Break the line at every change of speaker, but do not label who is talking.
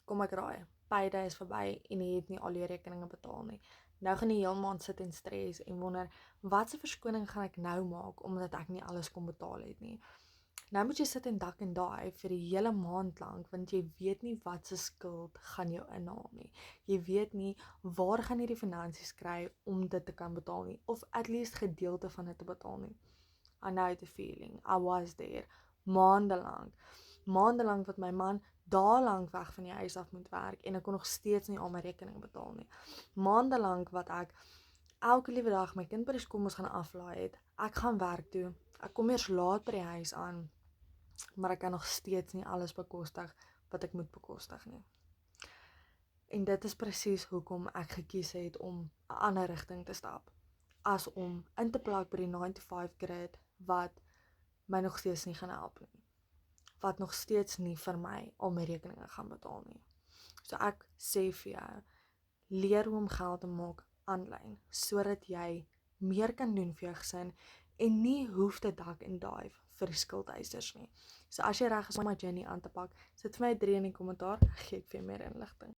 kom ek raai, payday is verby en jy het nie al jou rekeninge betaal nie. Nou gaan jy heel maand sit en stres en wonder, watse verskoning gaan ek nou maak, omdat ek nie alles kon betaal het nie. Nou moet jy sit en dak en daai vir die hele maand lank, want jy weet nie wat se skuld gaan jou inhaal nie. Jy weet nie waar gaan jy die finansies kry om dit te kan betaal nie, of at least gedeelte van dit te betaal nie. I know the feeling, I was there, maandelang wat my man daelang weg van die huis af moet werk en ek kon nog steeds nie al my rekening betaal nie. Maandelang wat ek elke liewe dag my kind by die skool moes gaan aflaai het, ek gaan werk toe, ek kom eers laat by die huis aan, maar ek kan nog steeds nie alles bekostig wat ek moet bekostig nie. En dit is presies hoekom ek gekies het om 'n ander rigting te stap, as om in te plak by die 9-to-5 grid wat my nog steeds nie gaan help nie, wat nog steeds nie vir my al my rekeninge gaan betaal nie. So ek sê vir jou, leer hoe om geld te maak aanlyn, sodat jy meer kan doen vir jou gesin en nie hoef te dak en dive vir die skuldeisers nie. So as jy reg is om my journey aan te pak, sit vir my 3 in die kommentaar, gee ek vir jou meer inligting.